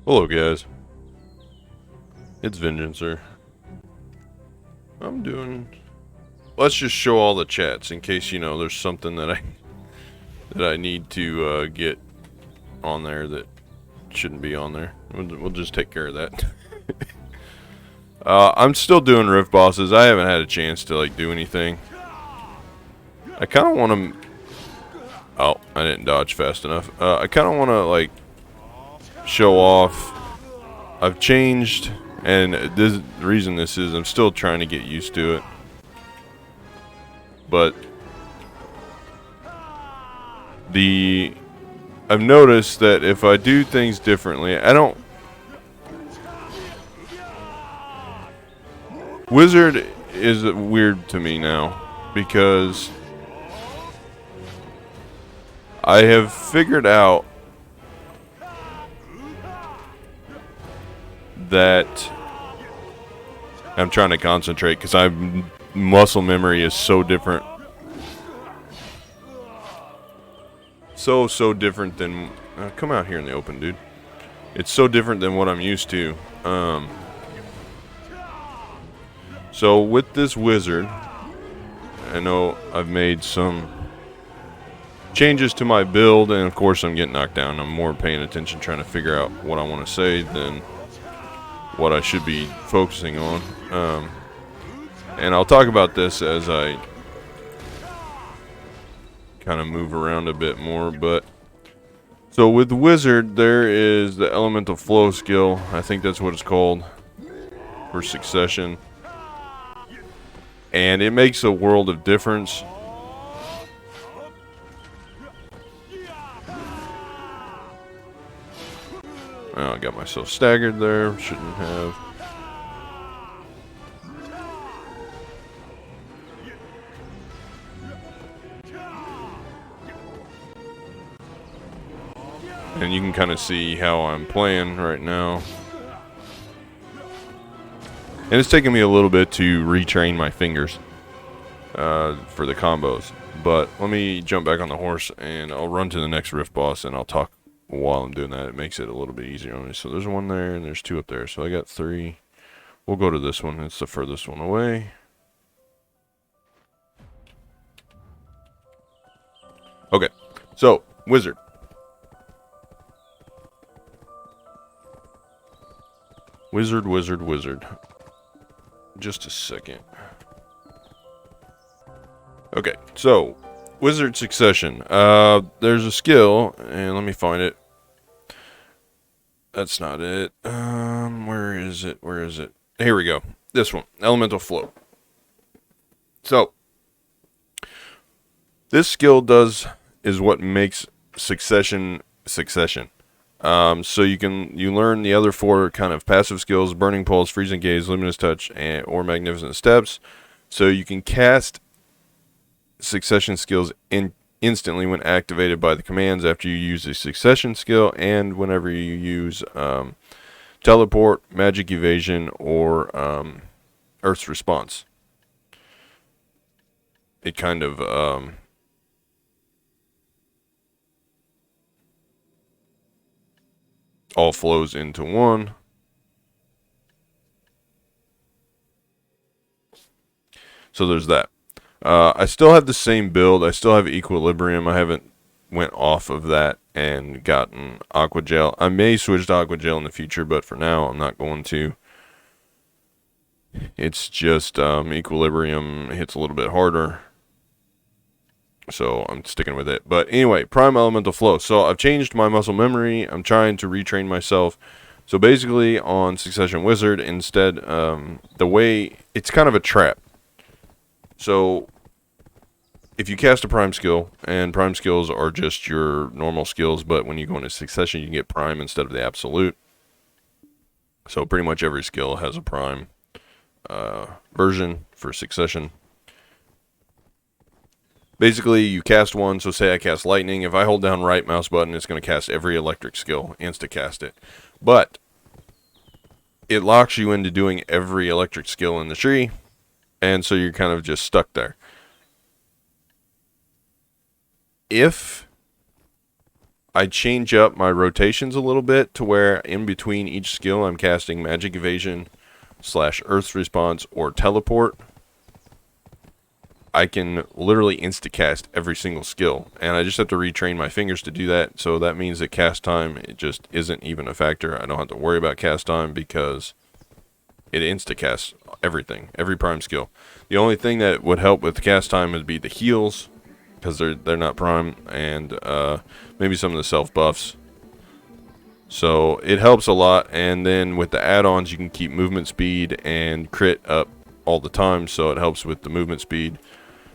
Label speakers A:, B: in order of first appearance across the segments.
A: Hello guys, it's Vengeancer. I'm doing. Let's just show all the chats in case there's something that I need to get on there that shouldn't be on there. We'll just take care of that. I'm still doing rift bosses. I haven't had a chance to do anything. I kind of want to. Oh, I didn't dodge fast enough. I kind of want to show off. I've changed, and the reason this is I'm still trying to get used to it. But I've noticed that if I do things differently, I don't. Wizard is weird to me now because I have figured out that I'm trying to concentrate because muscle memory is so different. So different than come out here in the open, dude. It's so different than what I'm used to. So with this wizard, I know I've made some changes to my build, and of course I'm getting knocked down. I'm more paying attention, trying to figure out what I want to say than what I should be focusing on. And I'll talk about this as I kind of move around a bit more. But so with wizard, there is the elemental flow skill. I think that's what it's called for succession, and it makes a world of difference. Oh, I got myself staggered there. Shouldn't have. And you can kind of see how I'm playing right now. And it's taken me a little bit to retrain my fingers for the combos. But let me jump back on the horse and I'll run to the next rift boss and I'll talk while I'm doing that. It makes it a little bit easier on me. So there's one there and there's two up there. So I got three. We'll go to this one. It's the furthest one away. Okay. So, wizard. Wizard. Just a second. Okay, so wizard succession. There's a skill, and let me find it. That's not it. Where is it? Here we go. This one, elemental flow. So this skill is what makes succession. So you learn the other four kind of passive skills: burning pulse, freezing gaze, luminous touch, or magnificent steps. So you can cast succession skills instantly when activated by the commands after you use a succession skill, and whenever you use teleport, magic evasion, or Earth's response. It kind of all flows into one. So there's that. I still have the same build. I still have equilibrium. I haven't went off of that and gotten aqua gel. I may switch to aqua gel in the future, but for now I'm not going to. It's just equilibrium hits a little bit harder, so I'm sticking with it. But anyway, prime elemental flow. So I've changed my muscle memory. I'm trying to retrain myself. So basically on Succession Wizard, instead, the way it's kind of a trap. So if you cast a prime skill, and prime skills are just your normal skills, but when you go into Succession, you get prime instead of the absolute. So pretty much every skill has a prime version for Succession. Basically, you cast one, so say I cast lightning. If I hold down right mouse button, it's going to cast every electric skill, insta-cast it. But it locks you into doing every electric skill in the tree, and so you're kind of just stuck there. If I change up my rotations a little bit to where in between each skill I'm casting Magic Evasion / Earth's Response or Teleport. I can literally insta-cast every single skill, and I just have to retrain my fingers to do that, so that means that cast time, it just isn't even a factor. I don't have to worry about cast time because it insta-casts everything, every prime skill. The only thing that would help with cast time would be the heals, because they're not prime, and maybe some of the self buffs. So it helps a lot, and then with the add-ons you can keep movement speed and crit up all the time, so it helps with the movement speed.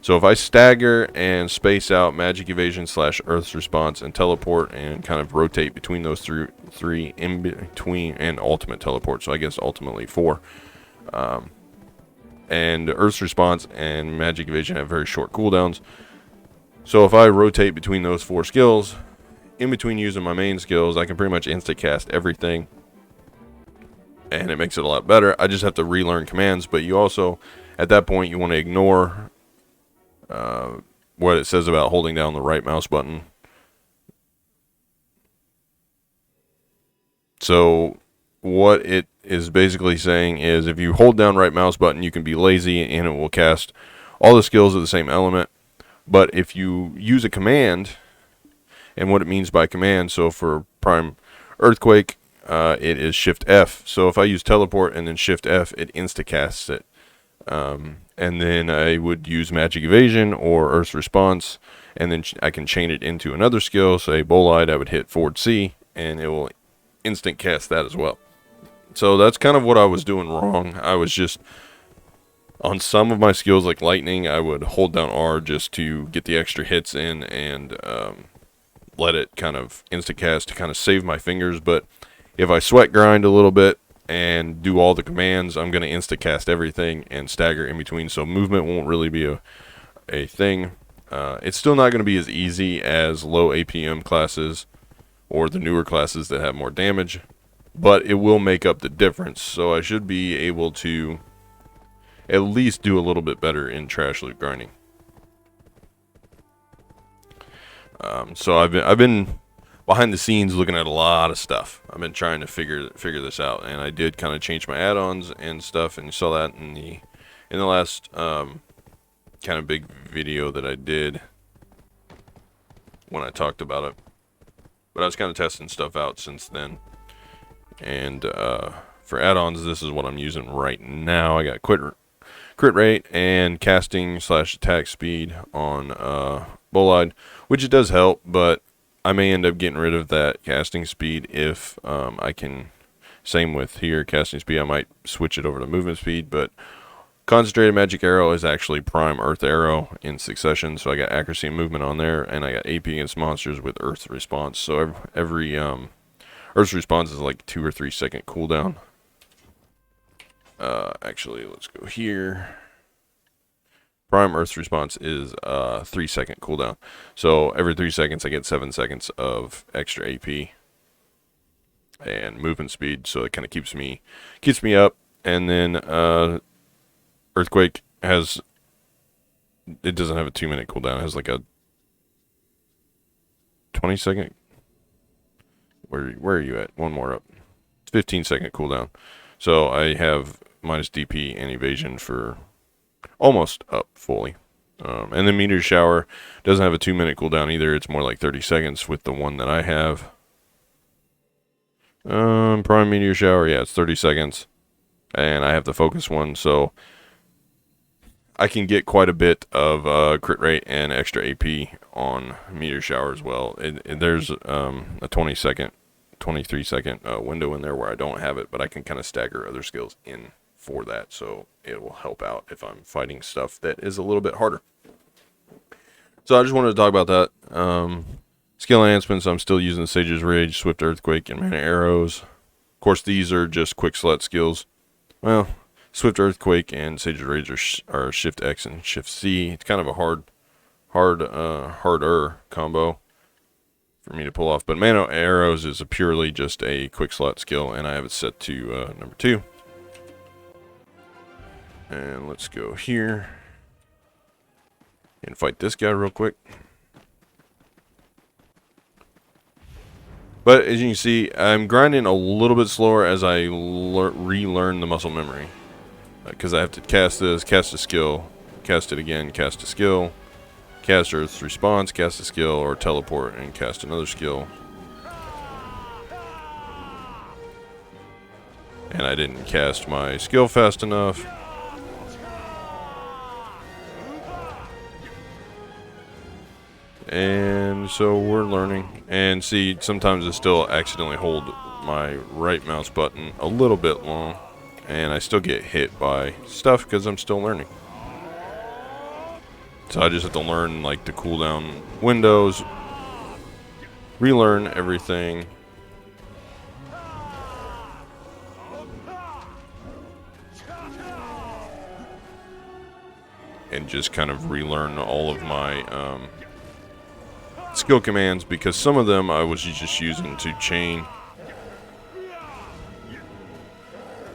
A: So if I stagger and space out Magic Evasion / Earth's Response and Teleport and kind of rotate between those three in between, and Ultimate Teleport, so I guess ultimately 4. And Earth's Response and Magic Evasion have very short cooldowns. So if I rotate between those 4 skills, in between using my main skills, I can pretty much insta-cast everything. And it makes it a lot better. I just have to relearn commands, but you also, at that point, you want to ignore what it says about holding down the right mouse button. So what it is basically saying is if you hold down right mouse button, you can be lazy and it will cast all the skills of the same element. But if you use a command, and what it means by command, so for Prime Earthquake, it is Shift F. So if I use Teleport and then Shift F, it insta-casts it. And then I would use Magic Evasion or Earth's Response, and then I can chain it into another skill. Say Bolide, I would hit forward C, and it will instant cast that as well. So that's kind of what I was doing wrong. I was just, on some of my skills like Lightning, I would hold down R just to get the extra hits in and let it kind of insta-cast to kind of save my fingers. But if I sweat grind a little bit and do all the commands, I'm going to insta-cast everything and stagger in between, so movement won't really be a thing. It's still not going to be as easy as low APM classes or the newer classes that have more damage, but it will make up the difference, so I should be able to at least do a little bit better in trash loot grinding. So I've been behind the scenes looking at a lot of stuff. I've been trying to figure this out, and I did kind of change my add-ons and stuff, and you saw that in the last kind of big video that I did when I talked about it. But I was kind of testing stuff out since then, and for add-ons, this is what I'm using right now. I got crit rate and casting / attack speed on Bolide, which it does help, but I may end up getting rid of that casting speed if I can. Same with here, casting speed, I might switch it over to movement speed, but Concentrated Magic Arrow is actually Prime Earth Arrow in succession, so I got accuracy and movement on there, and I got AP against monsters with Earth Response. So every Earth Response is like 2 or 3 second cooldown. Actually, let's go here. Prime Earth's Response is 3 second cooldown. So every 3 seconds I get 7 seconds of extra AP and movement speed, so it kind of keeps me up. And then Earthquake doesn't have a 2-minute cooldown. It has like a 20 second. Where are you at? One more up. It's 15 second cooldown. So I have minus DP and evasion for almost up fully. And the Meteor Shower doesn't have a 2-minute cooldown either. It's more like 30 seconds with the one that I have. Prime Meteor Shower, yeah, it's 30 seconds. And I have the focus one, so I can get quite a bit of crit rate and extra AP on Meteor Shower as well. There's a 23 second window in there where I don't have it, but I can kind of stagger other skills in for that, so it will help out if I'm fighting stuff that is a little bit harder. So I just wanted to talk about that. Skill enhancements, I'm still using Sage's Rage, Swift Earthquake, and Mana Arrows. Of course, these are just quick select skills. Well, Swift Earthquake and Sage's Rage are Shift X and Shift C. It's kind of a harder combo for me to pull off. But Mana Arrows is purely just a quick slot skill, and I have it set to number 2. And let's go here and fight this guy real quick. But as you can see, I'm grinding a little bit slower as I relearn the muscle memory. Because I have to cast this, cast a skill, cast it again, cast a skill, cast Earth's response, cast a skill, or teleport and cast another skill. And I didn't cast my skill fast enough. And so we're learning. And see, sometimes I still accidentally hold my right mouse button a little bit long. And I still get hit by stuff because I'm still learning. So I just have to learn like the cooldown windows, relearn everything. And just kind of relearn all of my skill commands, because some of them I was just using to chain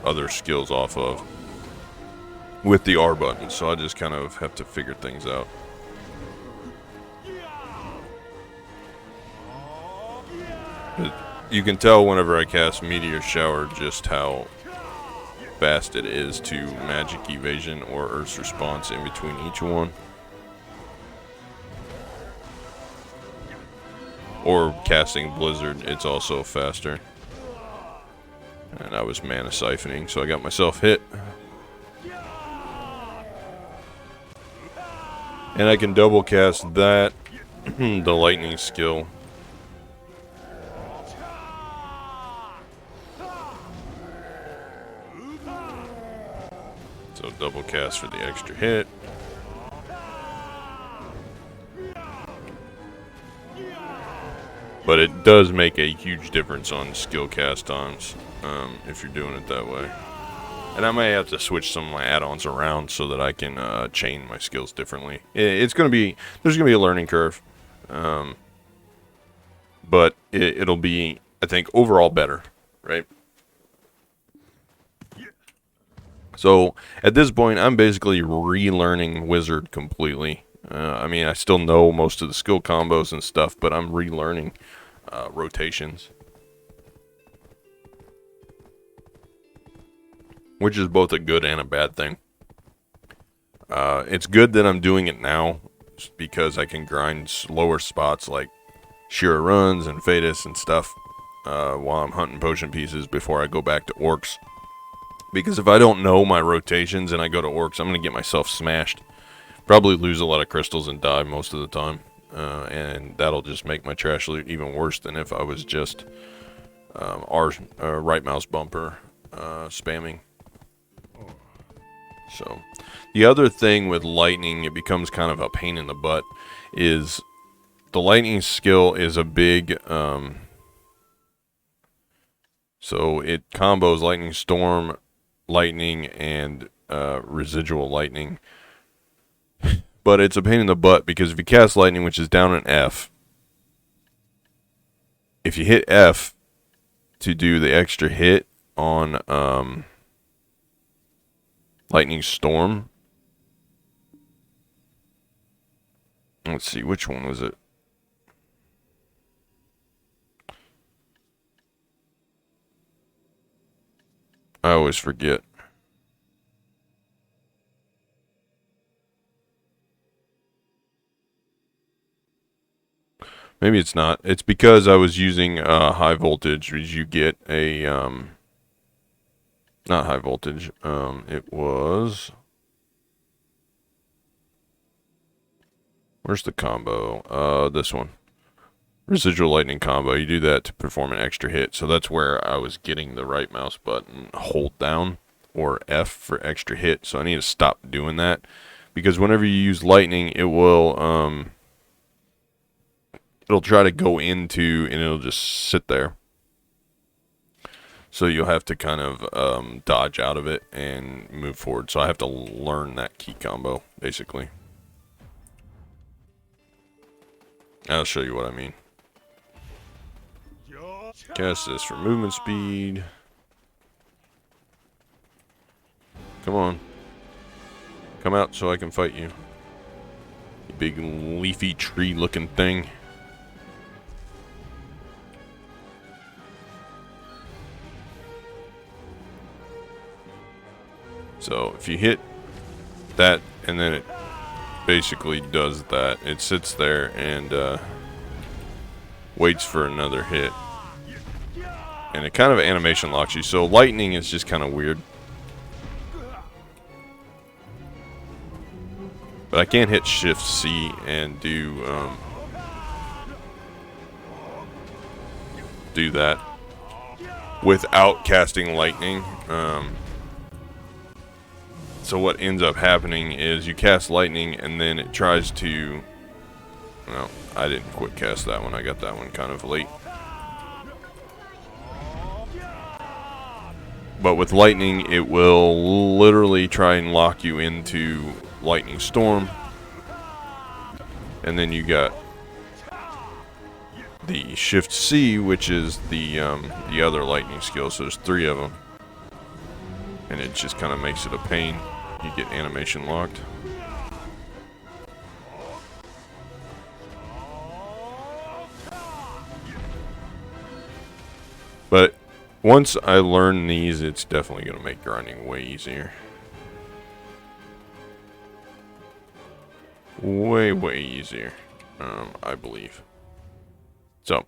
A: other skills off of with the R button, so I just kind of have to figure things out. But you can tell whenever I cast Meteor Shower just how fast it is to magic evasion or Earth's response in between each one. Or casting Blizzard, it's also faster. And I was mana siphoning, so I got myself hit. And I can double cast that, the lightning skill. So double cast for the extra hit. But it does make a huge difference on skill cast times if you're doing it that way. And I may have to switch some of my add-ons around so that I can chain my skills differently. There's going to be a learning curve. But it'll be, I think, overall better, right? So at this point, I'm basically relearning Wizard completely. I mean, I still know most of the skill combos and stuff, but I'm relearning rotations. Which is both a good and a bad thing. It's good that I'm doing it now, because I can grind slower spots like Shira runs and Fadus and stuff while I'm hunting potion pieces before I go back to orcs. Because if I don't know my rotations and I go to orcs, I'm going to get myself smashed. Probably lose a lot of crystals and die most of the time. And that'll just make my trash loot even worse than if I was just right mouse bumper spamming. So the other thing with lightning, it becomes kind of a pain in the butt, is the lightning skill is a big, so it combos lightning storm, lightning, and residual lightning. But it's a pain in the butt, because if you cast lightning, which is down an F, if you hit F to do the extra hit on lightning storm, let's see, which one was it? I always forget. Maybe it's not. It's because I was using high voltage, which you get a not high voltage. It was, where's the combo? This one. Residual lightning combo. You do that to perform an extra hit. So that's where I was getting the right mouse button hold down, or F for extra hit. So I need to stop doing that, because whenever you use lightning, it will it'll try to go into, and it'll just sit there. So you'll have to kind of dodge out of it and move forward. So I have to learn that key combo, basically. I'll show you what I mean. Cast this for movement speed. Come on. Come out so I can fight you. You big leafy tree looking thing. So if you hit that, and then it basically does that. It sits there and waits for another hit. And it kind of animation locks you. So lightning is just kind of weird. But I can't hit Shift C and do that without casting lightning. So what ends up happening is you cast lightning and then it tries to... Well, I didn't quick cast that one. I got that one kind of late. But with lightning, it will literally try and lock you into lightning storm. And then you got the Shift C, which is the other lightning skill. So there's 3 of them. And it just kind of makes it a pain. You get animation locked. But once I learn these, it's definitely going to make grinding way easier. Way easier, I believe. So,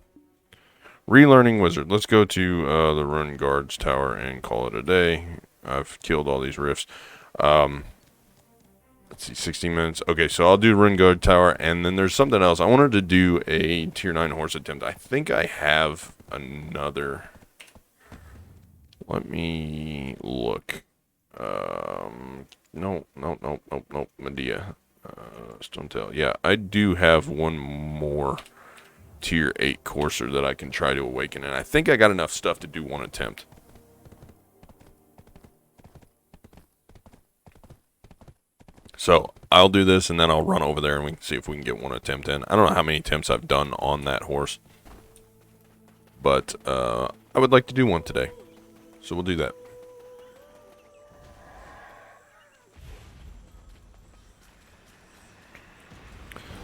A: Relearning Wizard. Let's go to the Rune Guards Tower and call it a day. I've killed all these rifts. Let's see, 16 minutes. Okay, so I'll do Rune Guard Tower, and then there's something else. I wanted to do a Tier 9 horse attempt. I think I have another... Let me look. No, Medea. Stonetail. Yeah, I do have one more Tier 8 courser that I can try to awaken, and I think I got enough stuff to do one attempt. So, I'll do this, and then I'll run over there, and we can see if we can get one attempt in. I don't know how many attempts I've done on that horse. But, I would like to do one today. So we'll do that.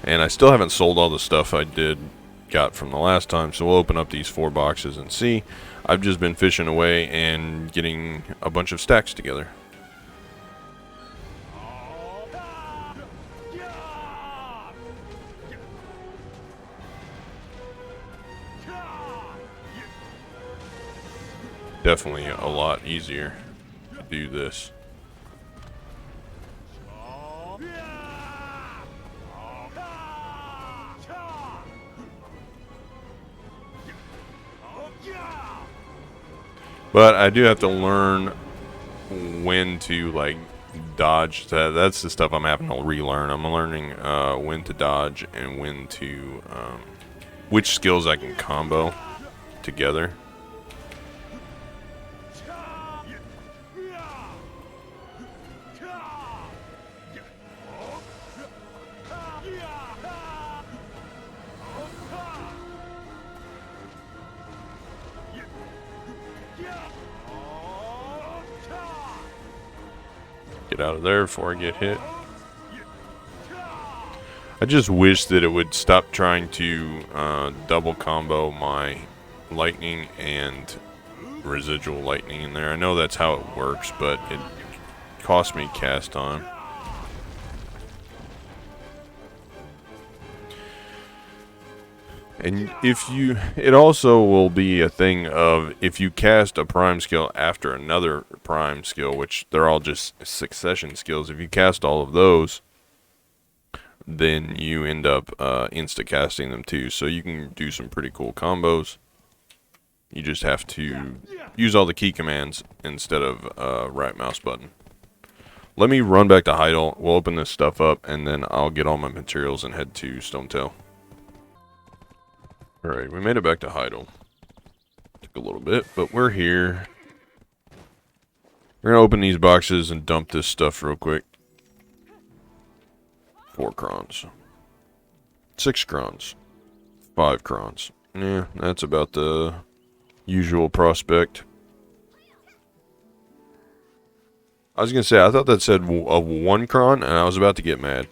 A: And I still haven't sold all the stuff I got from the last time, so we'll open up these 4 boxes and see. I've just been fishing away and getting a bunch of stacks together. Definitely a lot easier to do this. But I do have to learn when to, like, dodge. That's the stuff I'm having to relearn. I'm learning when to dodge and when to... which skills I can combo together. Get out of there before I get hit. I just wish that it would stop trying to double combo my lightning and residual lightning in there. I know that's how it works, but it cost me cast time. And it also will be a thing of if you cast a prime skill after another prime skill, which they're all just succession skills. If you cast all of those, then you end up insta-casting them too. So you can do some pretty cool combos. You just have to use all the key commands instead of right mouse button. Let me run back to Heidel. We'll open this stuff up, and then I'll get all my materials and head to Stonetail. Alright, we made it back to Heidel. Took a little bit, but we're here. We're going to open these boxes and dump this stuff real quick. 4 crons. 6 crons. 5 crons. Yeah, that's about the usual prospect. I was going to say, I thought that said a 1 cron, and I was about to get mad.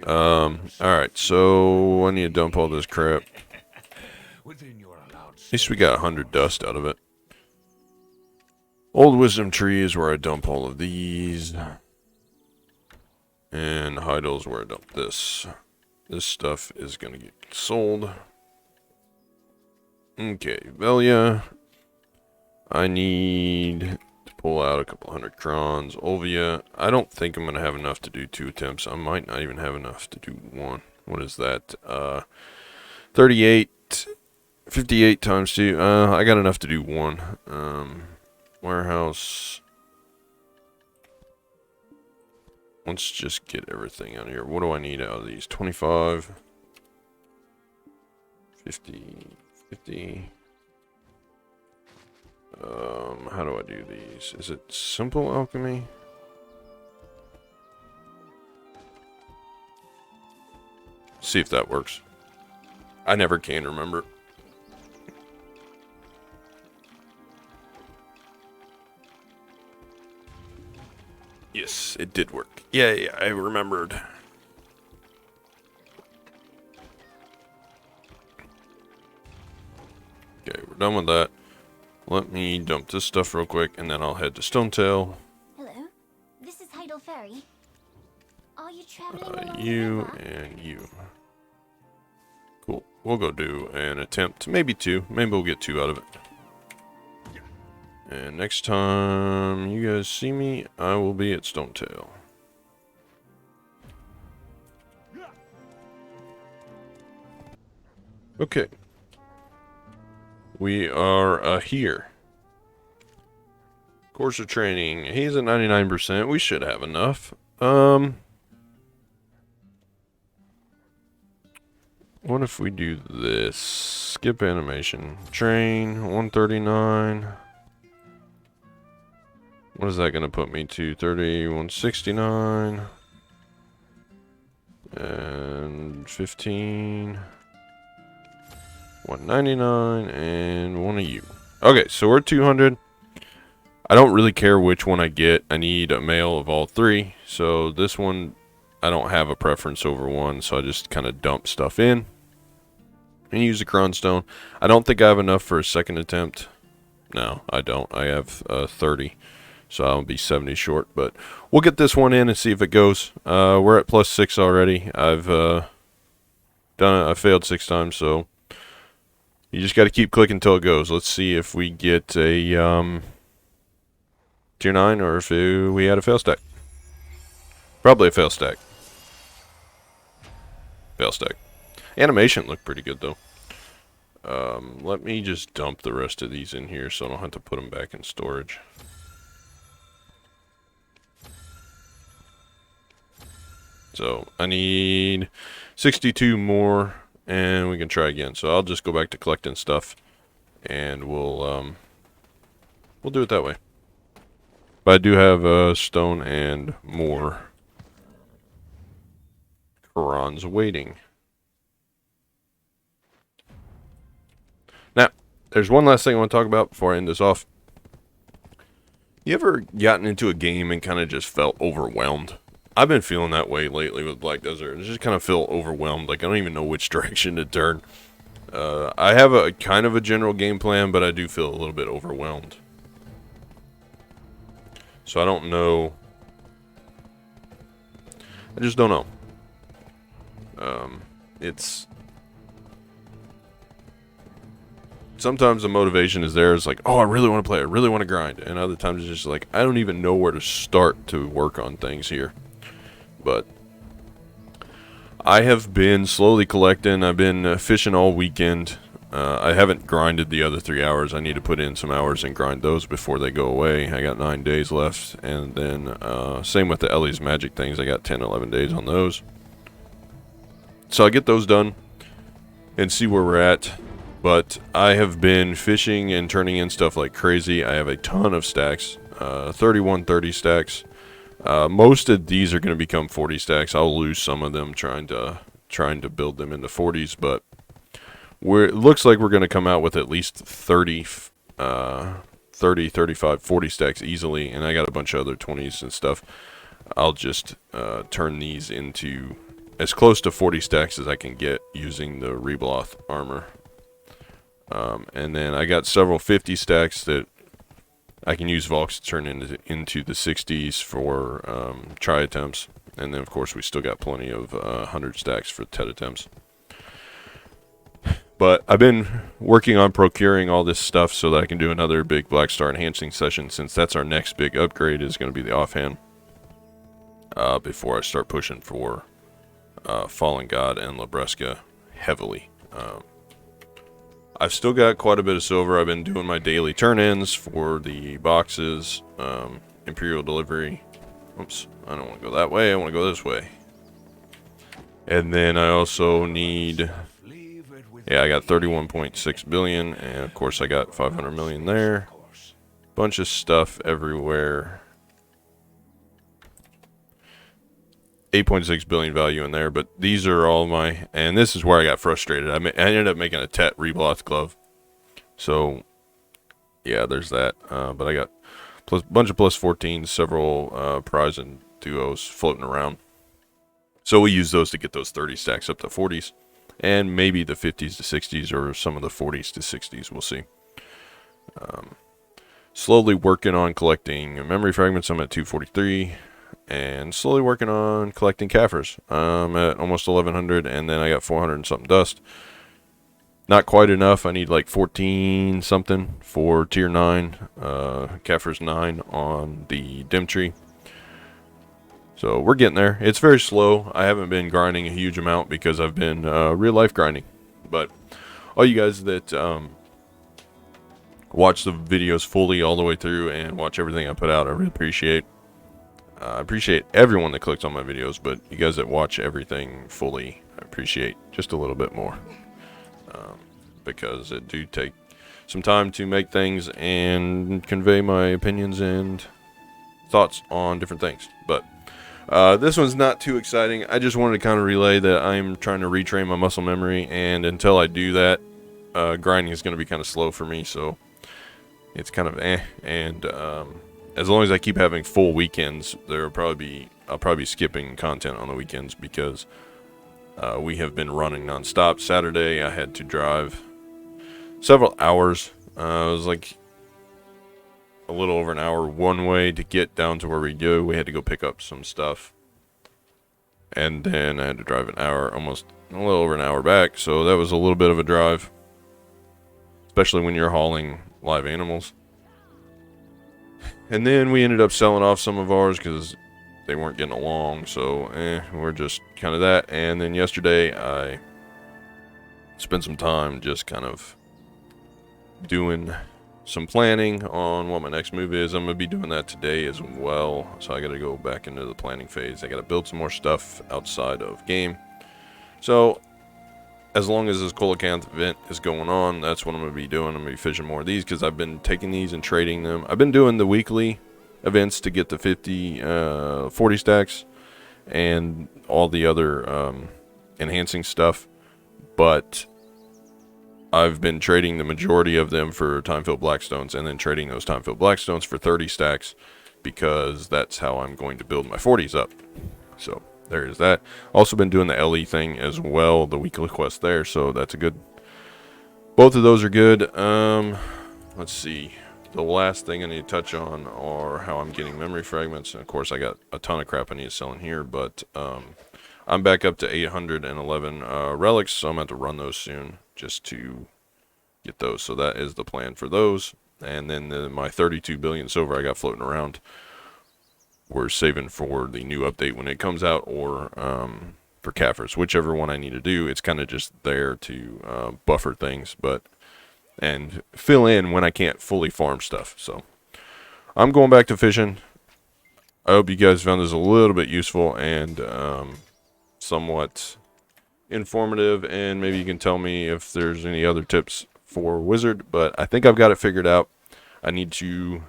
A: Alright, so I need to dump all this crap. At least we got 100 dust out of it. Old wisdom tree is where I dump all of these. And Heidel is where I dump this. This stuff is going to get sold. Okay, Velia. I need to pull out a couple hundred crons. Olvia. I don't think I'm going to have enough to do 2 attempts. I might not even have enough to do 1. What is that? 38. 58 times 2. I got enough to do 1. Warehouse. Let's just get everything out of here. What do I need out of these? 25. 50. 50. How do I do these? Is it simple alchemy? See if that works. I never can remember. Yes, it did work. Yeah, I remembered. Okay, we're done with that. Let me dump this stuff real quick, and then I'll head to Stonetail.
B: Hello, this is Heidel Ferry. Are you traveling along
A: You
B: the river?
A: and you. Cool. We'll go do an attempt. Maybe 2. Maybe we'll get 2 out of it. And next time you guys see me, I will be at Stonetail. Okay. We are here. Course of training. He's at 99%. We should have enough. What if we do this? Skip animation. Train 139. What is that going to put me to? 169. And 15. 199 and 1 of you. Okay, so we're 200. I don't really care which one I get. I need a male of all 3. So this one, I don't have a preference over one. So I just kind of dump stuff in and use the cronstone. I don't think I have enough for a second attempt. No, I don't. I have 30. So I'll be 70 short. But we'll get this one in and see if it goes. We're at +6 already. I've done it. I failed 6 times, so you just got to keep clicking until it goes. Let's see if we get a tier 9 or if we had a fail stack. Probably a fail stack. Fail stack. Animation looked pretty good though. Let me just dump the rest of these in here so I don't have to put them back in storage. So I need 62 more. And we can try again. So I'll just go back to collecting stuff, and we'll do it that way. But I do have stone and more Qurans waiting. Now, there's one last thing I want to talk about before I end this off. You ever gotten into a game and kind of just felt overwhelmed? I've been feeling that way lately with Black Desert. I just kind of feel overwhelmed. Like, I don't even know which direction to turn. I have a kind of a general game plan, but I do feel a little bit overwhelmed. So I don't know. I just don't know. It's... Sometimes the motivation is there. It's like, oh, I really want to play. I really want to grind. And other times it's just like, I don't even know where to start to work on things here. But I have been slowly collecting. I've been fishing all weekend. I haven't grinded the other 3 hours. I need to put in some hours and grind those before they go away. I got 9 days left. And then same with the Ellie's Magic things. I got 10, 11 days on those. So I'll get those done and see where we're at. But I have been fishing and turning in stuff like crazy. I have a ton of stacks. 3130 stacks. Most of these are going to become 40 stacks. I'll lose some of them trying to build them into 40s, but it looks like we're going to come out with at least 30, 35, 40 stacks easily, and I got a bunch of other 20s and stuff. I'll just turn these into as close to 40 stacks as I can get using the Rebloth armor. And then I got several 50 stacks that I can use Volks to turn into the 60s for try attempts. And then, of course, we still got plenty of 100 stacks for TED attempts. But I've been working on procuring all this stuff so that I can do another big Black Star enhancing session, since that's our next big upgrade, is going to be the offhand. Before I start pushing for Fallen God and Labresca heavily. I've still got quite a bit of silver. I've been doing my daily turn-ins for the boxes, Imperial Delivery. Oops, I don't want to go that way. I want to go this way. And then I also need... Yeah, I got 31.6 billion, and of course I got 500 million there. Bunch of stuff everywhere. 8.6 billion value in there, but these are all my... And this is where I got frustrated. I ended up making a Tet rebloth glove. So, yeah, there's that. But I got a bunch of plus 14s, several prize and duos floating around. So we use those to get those 30 stacks up to 40s. And maybe the 50s to 60s, or some of the 40s to 60s. We'll see. Slowly working on collecting memory fragments. I'm at 243. And slowly working on collecting Kafirs. I'm at almost 1100. And then I got 400 and something dust. Not quite enough. I need like 14 something for tier 9. Kafirs 9 on the dim tree. So we're getting there. It's very slow. I haven't been grinding a huge amount because I've been real life grinding. But all you guys that watch the videos fully all the way through and watch everything I put out, I really appreciate. I appreciate everyone that clicks on my videos, but you guys that watch everything fully, I appreciate just a little bit more. Because it do take some time to make things and convey my opinions and thoughts on different things. But this one's not too exciting. I just wanted to kind of relay that I'm trying to retrain my muscle memory, and until I do that, grinding is going to be kind of slow for me, so it's kind of and as long as I keep having full weekends, I'll probably be skipping content on the weekends, because we have been running nonstop. Saturday I had to drive several hours. It was like a little over an hour one way to get down to where we go. We had to go pick up some stuff, and then I had to drive an hour, almost a little over an hour back. So that was a little bit of a drive, especially when you're hauling live animals. And then we ended up selling off some of ours because they weren't getting along. So we're just kind of that. And then yesterday I spent some time just kind of doing some planning on what my next move is. I'm going to be doing that today as well. So I got to go back into the planning phase. I got to build some more stuff outside of game. So as long as this Coelacanth event is going on, that's what I'm going to be doing. I'm going to be fishing more of these because I've been taking these and trading them. I've been doing the weekly events to get the 40 stacks and all the other enhancing stuff. But I've been trading the majority of them for time-filled blackstones, and then trading those time-filled blackstones for 30 stacks, because that's how I'm going to build my 40s up. So there is that. Also been doing the LE thing as well, the weekly quest there, so that's a good... Both of those are good. Let's see. The last thing I need to touch on are how I'm getting memory fragments. And of course, I got a ton of crap I need to sell in here, but I'm back up to 811 relics, so I'm going to have to run those soon just to get those. So that is the plan for those. And then my 32 billion silver I got floating around, we're saving for the new update when it comes out, or for Kafirs, whichever one I need to do. It's kind of just there to buffer things, and fill in when I can't fully farm stuff. So I'm going back to fishing. I hope you guys found this a little bit useful and somewhat informative, and maybe you can tell me if there's any other tips for Wizard, but I think I've got it figured out. I need to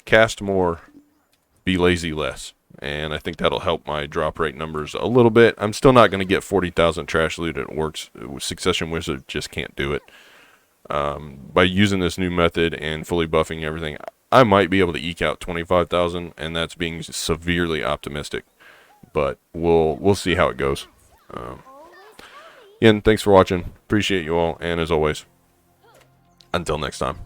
A: cast more, be lazy less, and I think that'll help my drop rate numbers a little bit. I'm still not going to get 40,000 trash loot at Works. Succession Wizard just can't do it. By using this new method and fully buffing everything, I might be able to eke out 25,000, and that's being severely optimistic, but we'll see how it goes. Again, thanks for watching. Appreciate you all, and as always, until next time.